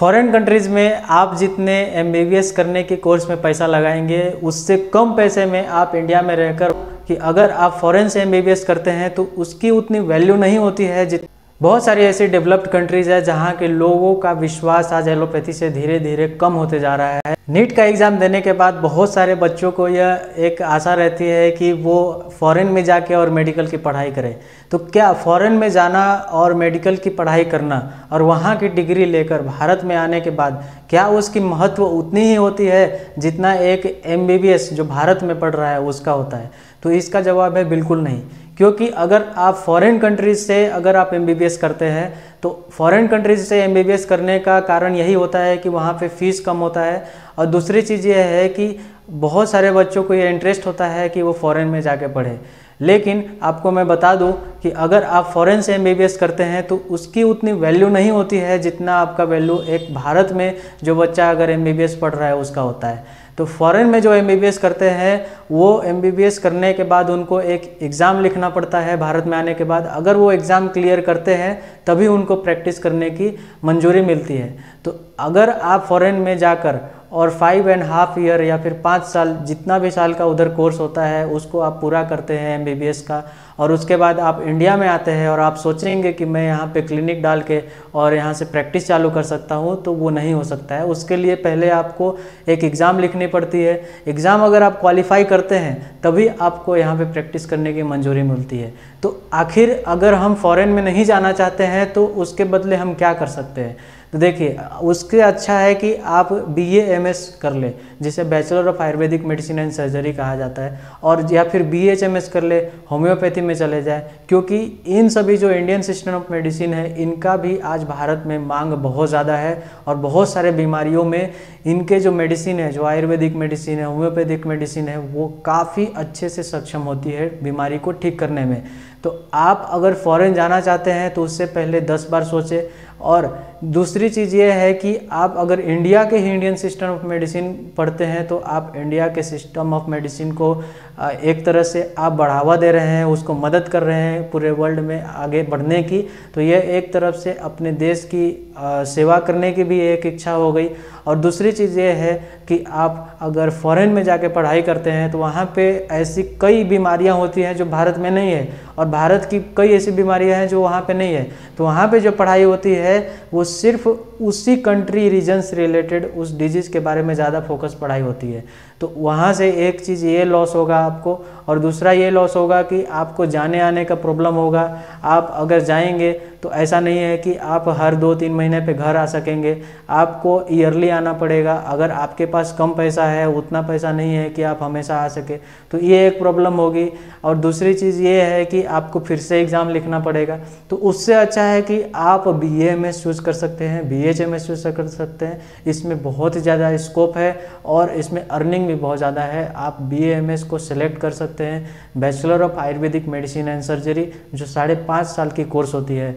Foreign countries में आप जितने एमबीबीएस करने के कोर्स में पैसा लगाएंगे उससे कम पैसे में आप इंडिया में रहकर कि अगर आप फॉरेन से एमबीबीएस करते हैं तो उसकी उतनी वैल्यू नहीं होती है। बहुत सारी ऐसी डेवलप्ड कंट्रीज़ है जहाँ के लोगों का विश्वास आज एलोपैथी से धीरे धीरे कम होते जा रहा है। नीट का एग्ज़ाम देने के बाद बहुत सारे बच्चों को यह एक आशा रहती है कि वो फॉरेन में जाके और मेडिकल की पढ़ाई करें। तो क्या फॉरेन में जाना और मेडिकल की पढ़ाई करना और वहाँ की डिग्री लेकर भारत में आने के बाद क्या उसकी महत्व उतनी ही होती है जितना एक एमबीबीएस जो भारत में पढ़ रहा है उसका होता है? तो इसका जवाब है बिल्कुल नहीं। क्योंकि अगर आप फॉरेन कंट्रीज से अगर आप एमबीबीएस करते हैं तो फॉरेन कंट्रीज से एमबीबीएस करने का कारण यही होता है कि वहाँ पे फीस कम होता है और दूसरी चीज़ ये है कि बहुत सारे बच्चों को ये इंटरेस्ट होता है कि वो फॉरेन में जाके पढ़े। लेकिन आपको मैं बता दूं कि अगर आप फॉरेन से एमबीबीएस करते हैं तो उसकी उतनी वैल्यू नहीं होती है जितना आपका वैल्यू एक भारत में जो बच्चा अगर एमबीबीएस पढ़ रहा है उसका होता है। तो फॉरेन में जो एमबीबीएस करते हैं वो एमबीबीएस करने के बाद उनको एक एग्ज़ाम लिखना पड़ता है। भारत में आने के बाद अगर वो एग्ज़ाम क्लियर करते हैं तभी उनको प्रैक्टिस करने की मंजूरी मिलती है। तो अगर आप फॉरेन में जाकर और 5.5 ईयर या फिर 5 साल जितना भी साल का उधर कोर्स होता है उसको आप पूरा करते हैं एमबीबीएस का और उसके बाद आप इंडिया में आते हैं और आप सोचेंगे कि मैं यहाँ पे क्लिनिक डाल के और यहाँ से प्रैक्टिस चालू कर सकता हूँ, तो वो नहीं हो सकता है। उसके लिए पहले आपको एक एग्ज़ाम लिखनी पड़ती है। एग्ज़ाम अगर आप क्वालिफाई करते हैं तभी आपको यहाँ पे प्रैक्टिस करने की मंजूरी मिलती है। तो आखिर अगर हम फॉरेन में नहीं जाना चाहते हैं तो उसके बदले हम क्या कर सकते हैं? तो देखिए, उसके अच्छा है कि आप बीए एमएस कर ले जिसे bachelor of Ayurvedic medicine and surgery कहा जाता है, और या फिर बीएचएमएस कर ले, होम्योपैथी में चले जाए। क्योंकि इन सभी जो इंडियन सिस्टम ऑफ मेडिसिन है इनका भी आज भारत में मांग बहुत ज़्यादा है और बहुत सारे बीमारियों में इनके जो मेडिसिन है, जो आयुर्वेदिक मेडिसिन है, होम्योपैथिक मेडिसिन है, वो काफ़ी अच्छे से सक्षम होती है बीमारी को ठीक करने में। तो आप अगर फॉरेन जाना चाहते हैं तो उससे पहले 10 बार सोचें। और दूसरी चीज़ ये है कि आप अगर इंडिया के ही इंडियन सिस्टम ऑफ मेडिसिन पढ़ते हैं तो आप इंडिया के सिस्टम ऑफ मेडिसिन को एक तरह से आप बढ़ावा दे रहे हैं, उसको मदद कर रहे हैं पूरे वर्ल्ड में आगे बढ़ने की। तो ये एक तरफ से अपने देश की सेवा करने की भी एक इच्छा हो गई। और दूसरी चीज़ ये है कि आप अगर फॉरेन में जाके पढ़ाई करते हैं तो वहाँ पे ऐसी कई बीमारियाँ होती हैं जो भारत में नहीं है, और भारत की कई ऐसी बीमारियाँ हैं जो वहाँ पे नहीं है। तो वहाँ पे जो पढ़ाई होती है वो सिर्फ उसी कंट्री रीजन से रिलेटेड उस डिजीज़ के बारे में ज़्यादा फोकस पढ़ाई होती है। तो वहाँ से एक चीज़ ये लॉस होगा आपको, और दूसरा ये लॉस होगा कि आपको जाने आने का प्रॉब्लम होगा। आप अगर जाएंगे तो ऐसा नहीं है कि आप हर 2-3 महीने पे घर आ सकेंगे, आपको ईयरली आना पड़ेगा। अगर आपके पास कम पैसा है, उतना पैसा नहीं है कि आप हमेशा आ सके, तो ये एक प्रॉब्लम होगी। और दूसरी चीज़ ये है कि आपको फिर से एग्ज़ाम लिखना पड़ेगा। तो उससे अच्छा है कि आप बीएएमएस चूज़ कर सकते हैं, बीएचएमएस चूज़ कर सकते हैं। इसमें बहुत ही ज़्यादा स्कोप है और इसमें अर्निंग भी बहुत ज़्यादा है। आप बीएएमएस को सिलेक्ट कर सकते हैं, bachelor of Ayurvedic medicine and surgery, जो 5.5 साल की कोर्स होती है।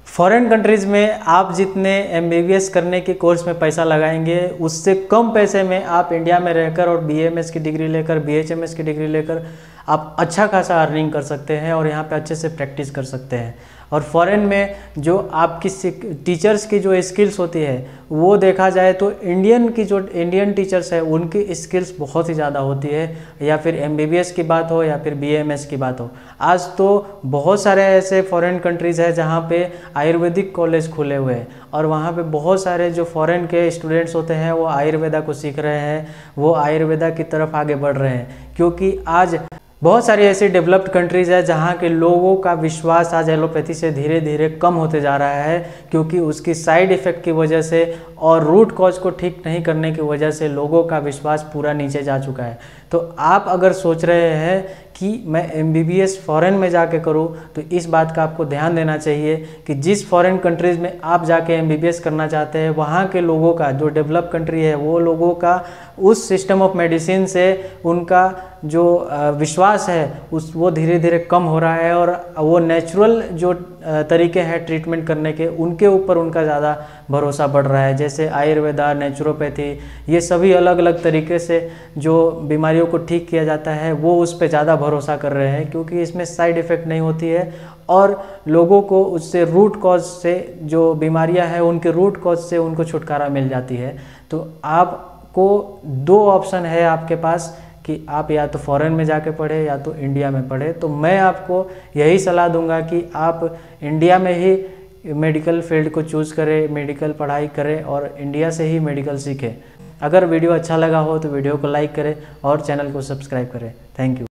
फॉरेन कंट्रीज़ में आप जितने एमबीबीएस करने के कोर्स में पैसा लगाएंगे उससे कम पैसे में आप इंडिया में रहकर और बीएमएस की डिग्री लेकर, बीएचएमएस की डिग्री लेकर आप अच्छा खासा अर्निंग कर सकते हैं और यहाँ पे अच्छे से प्रैक्टिस कर सकते हैं। और फॉरेन में जो आपकी टीचर्स की जो स्किल्स होती है वो देखा जाए तो इंडियन टीचर्स है उनकी स्किल्स बहुत ही ज़्यादा होती है, या फिर एमबीबीएस की बात हो या फिर बीएमएस की बात हो। आज तो बहुत सारे ऐसे फॉरेन कंट्रीज़ है जहाँ पे आयुर्वेदिक कॉलेज खुले हुए हैं और वहाँ पे बहुत सारे जो फॉरेन के स्टूडेंट्स होते हैं वो आयुर्वेदा को सीख रहे हैं, वो आयुर्वेदा की तरफ आगे बढ़ रहे हैं। क्योंकि आज बहुत सारी ऐसी डेवलप्ड कंट्रीज़ है जहाँ के लोगों का विश्वास आज एलोपैथी से धीरे धीरे कम होते जा रहा है, क्योंकि उसकी साइड इफ़ेक्ट की वजह से और रूट कॉज को ठीक नहीं करने की वजह से लोगों का विश्वास पूरा नीचे जा चुका है। तो आप अगर सोच रहे हैं कि मैं एमबीबीएस फॉरेन में जाके करूं, तो इस बात का आपको ध्यान देना चाहिए कि जिस फॉरेन कंट्रीज़ में आप जाके एमबीबीएस करना चाहते हैं वहाँ के लोगों का, जो डेवलप कंट्री है वो लोगों का उस सिस्टम ऑफ मेडिसिन से उनका जो विश्वास है वो धीरे धीरे कम हो रहा है, और वो नेचुरल जो तरीके हैं ट्रीटमेंट करने के उनके ऊपर उनका ज़्यादा भरोसा बढ़ रहा है। जैसे आयुर्वेदा, नेचुरोपैथी, ये सभी अलग अलग तरीके से जो बीमारियों को ठीक किया जाता है वो उस पर ज़्यादा भरोसा कर रहे हैं, क्योंकि इसमें साइड इफ़ेक्ट नहीं होती है और लोगों को उससे रूट कॉज से, जो बीमारियां हैं उनके रूट कॉज से उनको छुटकारा मिल जाती है। तो आपको 2 ऑप्शन है आपके पास कि आप या तो फॉरेन में जाके पढ़े या तो इंडिया में पढ़े। तो मैं आपको यही सलाह दूंगा कि आप इंडिया में ही मेडिकल फील्ड को चूज़ करें, मेडिकल पढ़ाई करें और इंडिया से ही मेडिकल सीखें। अगर वीडियो अच्छा लगा हो तो वीडियो को लाइक करें और चैनल को सब्सक्राइब करें। Thank you.